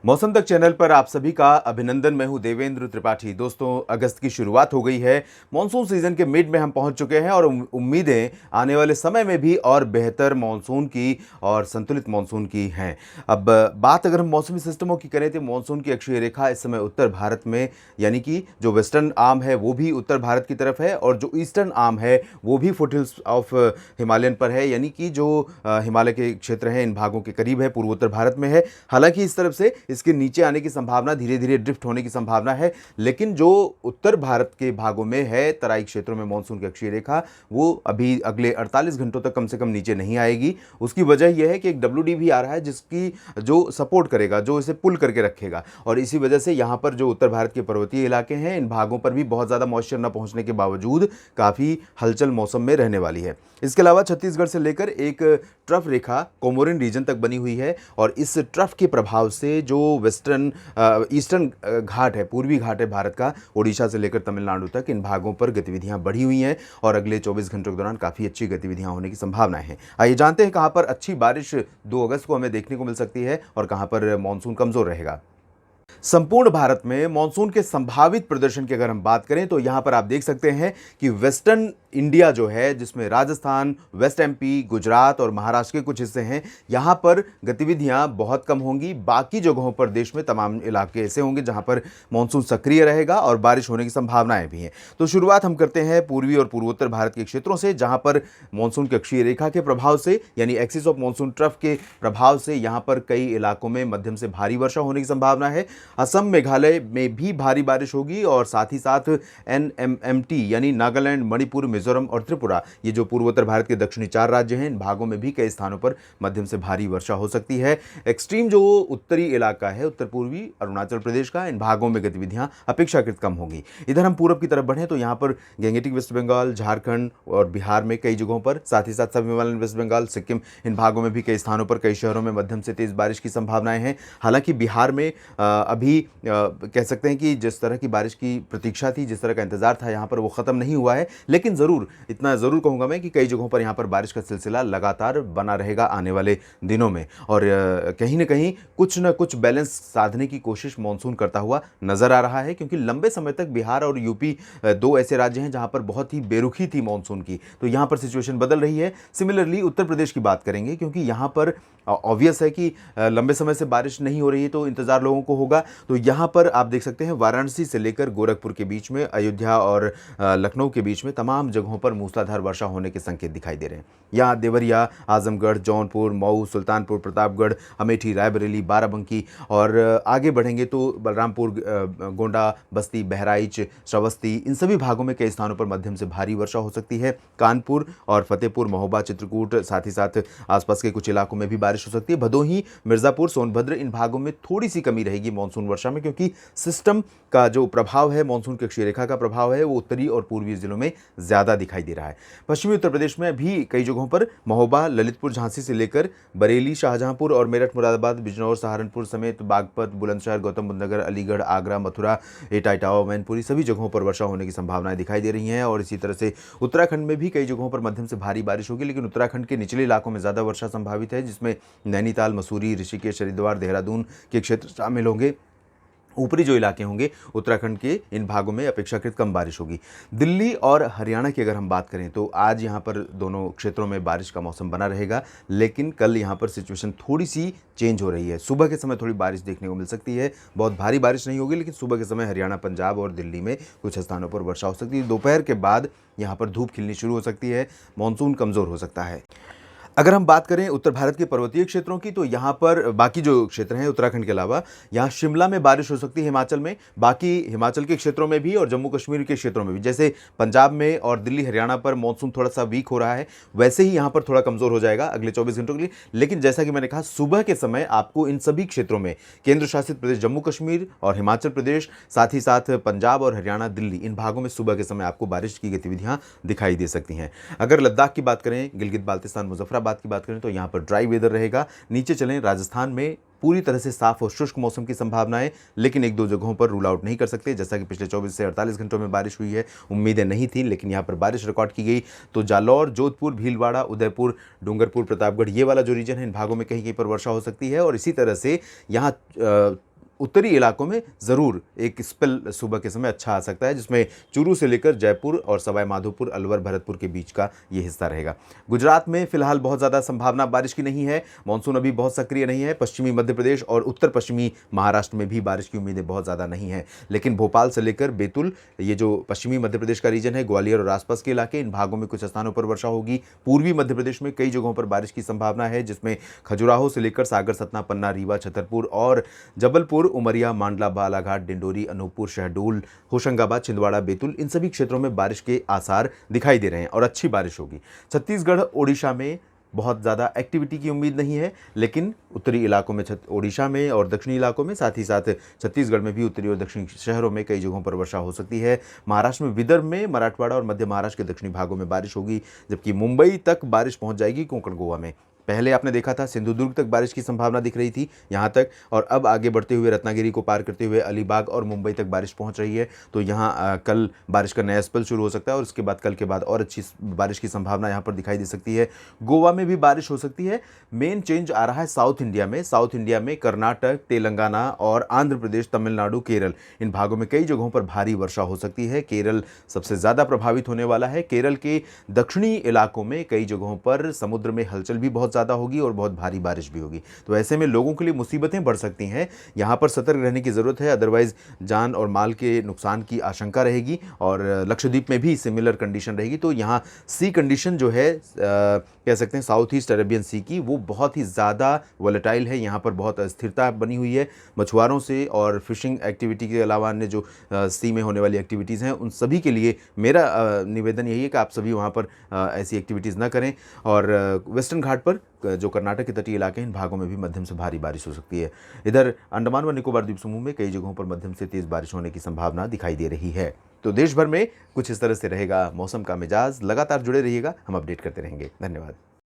मौसम तक चैनल पर आप सभी का अभिनंदन। मैं हूं देवेंद्र त्रिपाठी। दोस्तों, अगस्त की शुरुआत हो गई है। मॉनसून सीजन के मिड में हम पहुंच चुके हैं और उम्मीदें आने वाले समय में भी और बेहतर मॉनसून की और संतुलित मॉनसून की हैं। अब बात अगर हम मौसमी सिस्टमों की करें तो मॉनसून की अक्षीय रेखा इस समय उत्तर भारत में, यानी कि जो वेस्टर्न आर्म है वो भी उत्तर भारत की तरफ है और जो ईस्टर्न आर्म है वो भी फुटहिल्स ऑफ हिमालयन पर है, यानी कि जो हिमालय के क्षेत्र हैं इन भागों के करीब है, पूर्वोत्तर भारत में है। हालांकि इस तरफ से इसके नीचे आने की संभावना, धीरे धीरे ड्रिफ्ट होने की संभावना है, लेकिन जो उत्तर भारत के भागों में है, तराई क्षेत्रों में मॉनसून की अक्षीय रेखा, वो अभी अगले 48 घंटों तक कम से कम नीचे नहीं आएगी। उसकी वजह यह है कि एक डब्ल्यू भी आ रहा है जिसकी जो सपोर्ट करेगा, जो इसे पुल करके रखेगा, और इसी वजह से यहाँ पर जो उत्तर भारत के पर्वतीय इलाके हैं इन भागों पर भी बहुत ज़्यादा मॉइस्चर न पहुँचने के बावजूद काफ़ी हलचल मौसम में रहने वाली है। इसके अलावा छत्तीसगढ़ से लेकर एक ट्रफ रेखा कोमोरिन रीजन तक बनी हुई है और इस ट्रफ के प्रभाव से जो वेस्टर्न ईस्टर्न घाट है, पूर्वी घाट है भारत का, उड़ीसा से लेकर तमिलनाडु तक, इन भागों पर गतिविधियां बढ़ी हुई हैं और अगले 24 घंटों के दौरान काफ़ी अच्छी गतिविधियां होने की संभावनाएं हैं। आइए जानते हैं कहां पर अच्छी बारिश 2 अगस्त को हमें देखने को मिल सकती है और कहां पर मानसून कमजोर रहेगा। संपूर्ण भारत में मॉनसून के संभावित प्रदर्शन की अगर हम बात करें तो यहां पर आप देख सकते हैं कि वेस्टर्न इंडिया जो है, जिसमें राजस्थान, वेस्ट एमपी, गुजरात और महाराष्ट्र के कुछ हिस्से हैं, यहां पर गतिविधियां बहुत कम होंगी। बाकी जगहों पर देश में तमाम इलाके ऐसे होंगे जहां पर मॉनसून सक्रिय रहेगा और बारिश होने की संभावनाएं भी हैं। तो शुरुआत हम करते हैं पूर्वी और पूर्वोत्तर भारत के क्षेत्रों से, जहां पर मॉनसून की अक्षीय रेखा के प्रभाव से, यानी एक्सिस ऑफ मॉनसून ट्रफ के प्रभाव से, यहां पर कई इलाकों में मध्यम से भारी वर्षा होने की संभावना है। असम, मेघालय में भी भारी बारिश होगी और साथ ही साथ NMMT यानी नागालैंड, मणिपुर, मिजोरम और त्रिपुरा, ये जो पूर्वोत्तर भारत के दक्षिणी 4 राज्य हैं, इन भागों में भी कई स्थानों पर मध्यम से भारी वर्षा हो सकती है। एक्सट्रीम जो उत्तरी इलाका है, उत्तर पूर्वी अरुणाचल प्रदेश का, इन भागों में गतिविधियां अपेक्षाकृत कम होंगी। इधर हम पूरब की तरफ बढ़ें तो यहाँ पर गैंगेटिक वेस्ट बंगाल, झारखंड और बिहार में कई जगहों पर, साथ ही साथ सब हिमालयन वेस्ट बंगाल, सिक्किम, इन भागों में भी कई स्थानों पर, कई शहरों में मध्यम से तेज बारिश की संभावनाएं हैं। हालांकि बिहार में अभी कह सकते हैं कि जिस तरह की बारिश की प्रतीक्षा थी, जिस तरह का इंतजार था, यहाँ पर वो ख़त्म नहीं हुआ है, लेकिन ज़रूर इतना ज़रूर कहूँगा मैं कि कई जगहों पर यहाँ पर बारिश का सिलसिला लगातार बना रहेगा आने वाले दिनों में और कहीं ना कहीं कुछ न कुछ बैलेंस साधने की कोशिश मानसून करता हुआ नज़र आ रहा है, क्योंकि लंबे समय तक बिहार और यूपी 2 ऐसे राज्य हैं जहाँ पर बहुत ही बेरुखी थी मानसून की, तो यहाँ पर सिचुएशन बदल रही है। सिमिलरली उत्तर प्रदेश की बात करेंगे, क्योंकि यहाँ पर ऑब्वियस है कि लंबे समय से बारिश नहीं हो रही है तो इंतज़ार लोगों को होगा। तो यहाँ पर आप देख सकते हैं वाराणसी से लेकर गोरखपुर के बीच में, अयोध्या और लखनऊ के बीच में तमाम जगहों पर मूसलाधार वर्षा होने के संकेत दिखाई दे रहे हैं। यहाँ देवरिया, आजमगढ़, जौनपुर, मऊ, सुल्तानपुर, प्रतापगढ़, अमेठी, रायबरेली, बाराबंकी और आगे बढ़ेंगे तो बलरामपुर, गोंडा, बस्ती, बहराइच, श्रावस्ती, इन सभी भागों में कई स्थानों पर मध्यम से भारी वर्षा हो सकती है। कानपुर और फतेहपुर, महोबा, चित्रकूट, साथ ही साथ आसपास के कुछ इलाकों में भी बारिश हो सकती है। भदोही, मिर्जापुर, सोनभद्र, इन भागों में थोड़ी सी कमी रहेगी मानसून वर्षा में, क्योंकि सिस्टम का जो प्रभाव है, मानसून की अक्षीय रेखा का प्रभाव है, वो उत्तरी और पूर्वी जिलों में ज्यादा दिखाई दे रहा है। पश्चिमी उत्तर प्रदेश में भी कई जगहों पर महोबा, ललितपुर, झांसी से लेकर बरेली, शाहजहांपुर और मेरठ, मुरादाबाद, बिजनौर, सहारनपुर समेत बागपत, बुलंदशहर, गौतम बुद्ध नगर, अलीगढ़, आगरा, मथुरा, एटा, इटावा, मैनपुरी, सभी जगहों पर वर्षा होने की संभावनाएं दिखाई दे रही हैं। और इसी तरह से उत्तराखंड में भी कई जगहों पर मध्यम से भारी बारिश होगी, लेकिन उत्तराखंड के निचले इलाकों में ज्यादा वर्षा संभावित है, जिसमें नैनीताल, मसूरी, ऋषिकेश, हरिद्वार, देहरादून के क्षेत्र शामिल होंगे। ऊपरी जो इलाके होंगे उत्तराखंड के, इन भागों में अपेक्षाकृत कम बारिश होगी। दिल्ली और हरियाणा की अगर हम बात करें तो आज यहाँ पर दोनों क्षेत्रों में बारिश का मौसम बना रहेगा, लेकिन कल यहाँ पर सिचुएशन थोड़ी सी चेंज हो रही है। सुबह के समय थोड़ी बारिश देखने को मिल सकती है, बहुत भारी बारिश नहीं होगी, लेकिन सुबह के समय हरियाणा, पंजाब और दिल्ली में कुछ स्थानों पर वर्षा हो सकती है। दोपहर के बाद यहाँ पर धूप खिलनी शुरू हो सकती है, मानसून कमज़ोर हो सकता है। अगर हम बात करें उत्तर भारत के पर्वतीय क्षेत्रों की तो यहाँ पर बाकी जो क्षेत्र हैं उत्तराखंड के अलावा, यहाँ शिमला में बारिश हो सकती है, हिमाचल में, बाकी हिमाचल के क्षेत्रों में भी और जम्मू कश्मीर के क्षेत्रों में भी। जैसे पंजाब में और दिल्ली, हरियाणा पर मॉनसून थोड़ा सा वीक हो रहा है, वैसे ही यहाँ पर थोड़ा कमजोर हो जाएगा अगले 24 घंटों के लिए। लेकिन जैसा कि मैंने कहा, सुबह के समय आपको इन सभी क्षेत्रों में, केंद्र शासित प्रदेश जम्मू कश्मीर और हिमाचल प्रदेश, साथ ही साथ पंजाब और हरियाणा, दिल्ली, इन भागों में सुबह के समय आपको बारिश की गतिविधियां दिखाई दे सकती हैं। अगर लद्दाख की बात करें, गिलगित बाल्तिस्तान, मुजफ्फराबाद की बात करें तो यहाँ पर ड्राई वेदर रहेगा। नीचे चलें, राजस्थान में पूरी तरह से साफ और शुष्क मौसम की संभावनाएं, लेकिन एक दो जगहों पर रूल आउट नहीं कर सकते, जैसा कि पिछले 24 से 48 घंटों में बारिश हुई है। उम्मीदें नहीं थी, लेकिन यहाँ पर बारिश रिकॉर्ड की गई। तो जालौर, जोधपुर, भीलवाड़ा, उदयपुर, डूंगरपुर, प्रतापगढ़, ये वाला जो रीजन है, इन भागों में कहीं कहीं पर वर्षा हो सकती है। और इसी तरह से यहाँ उत्तरी इलाकों में ज़रूर एक स्पेल सुबह के समय अच्छा आ सकता है, जिसमें चूरू से लेकर जयपुर और सवाई माधोपुर, अलवर, भरतपुर के बीच का ये हिस्सा रहेगा। गुजरात में फिलहाल बहुत ज़्यादा संभावना बारिश की नहीं है, मानसून अभी बहुत सक्रिय नहीं है। पश्चिमी मध्य प्रदेश और उत्तर पश्चिमी महाराष्ट्र में भी बारिश की उम्मीदें बहुत ज़्यादा नहीं है, लेकिन भोपाल से लेकर बैतूल, ये जो पश्चिमी मध्य प्रदेश का रीजन है, ग्वालियर और आसपास के इलाके, इन भागों में कुछ स्थानों पर वर्षा होगी। पूर्वी मध्य प्रदेश में कई जगहों पर बारिश की संभावना है, जिसमें खजुराहो से लेकर सागर, सतना, पन्ना, रीवा, छतरपुर और जबलपुर, उमरिया, मांडला, बालाघाट, डिंडोरी, अनूपपुर, शहडोल, होशंगाबाद, छिंदवाड़ा, बैतूल, इन सभी क्षेत्रों में बारिश के आसार दिखाई दे रहे हैं और अच्छी बारिश होगी। छत्तीसगढ़, ओडिशा में बहुत ज़्यादा एक्टिविटी की उम्मीद नहीं है, लेकिन उत्तरी इलाकों में, ओडिशा में और दक्षिणी इलाकों में, साथ ही साथ छत्तीसगढ़ में भी उत्तरी और दक्षिणी शहरों में कई जगहों पर वर्षा हो सकती है। महाराष्ट्र में विदर्भ में, मराठवाड़ा और मध्य महाराष्ट्र के दक्षिणी भागों में बारिश होगी, जबकि मुंबई तक बारिश पहुंच जाएगी। कोंकण, गोवा में पहले आपने देखा था सिंधुदुर्ग तक बारिश की संभावना दिख रही थी यहाँ तक, और अब आगे बढ़ते हुए रत्नागिरी को पार करते हुए अलीबाग और मुंबई तक बारिश पहुँच रही है। तो यहाँ कल बारिश का नया स्पेल शुरू हो सकता है और उसके बाद कल के बाद और अच्छी बारिश की संभावना यहाँ पर दिखाई दे सकती है। गोवा में भी बारिश हो सकती है। मेन चेंज आ रहा है साउथ इंडिया में। साउथ इंडिया में कर्नाटक, तेलंगाना और आंध्र प्रदेश, तमिलनाडु, केरल, इन भागों में कई जगहों पर भारी वर्षा हो सकती है। केरल सबसे ज़्यादा प्रभावित होने वाला है। केरल के दक्षिणी इलाकों में कई जगहों पर समुद्र में हलचल भी बहुत ज़्यादा होगी और बहुत भारी बारिश भी होगी। तो ऐसे में लोगों के लिए मुसीबतें बढ़ सकती हैं। यहाँ पर सतर्क रहने की ज़रूरत है, अदरवाइज़ जान और माल के नुकसान की आशंका रहेगी। और लक्षद्वीप में भी सिमिलर कंडीशन रहेगी। तो यहाँ सी कंडीशन जो है, कह सकते हैं साउथ ईस्ट अरेबियन सी की, वो बहुत ही ज़्यादा वोलेटाइल है। यहाँ पर बहुत अस्थिरता बनी हुई है। मछुआरों से और फिशिंग एक्टिविटी के अलावा अन्य जो सी में होने वाली एक्टिविटीज़ हैं, उन सभी के लिए मेरा निवेदन यही है कि आप सभी वहाँ पर ऐसी एक्टिविटीज़ ना करें। और वेस्टर्न घाट पर, जो कर्नाटक के तटीय इलाके हैं, इन भागों में भी मध्यम से भारी बारिश हो सकती है। इधर अंडमान व निकोबार द्वीप समूह में कई जगहों पर मध्यम से तेज़ बारिश होने की संभावना दिखाई दे रही है। तो देश भर में कुछ इस तरह से रहेगा मौसम का मिजाज। लगातार जुड़े रहिएगा, हम अपडेट करते रहेंगे। धन्यवाद।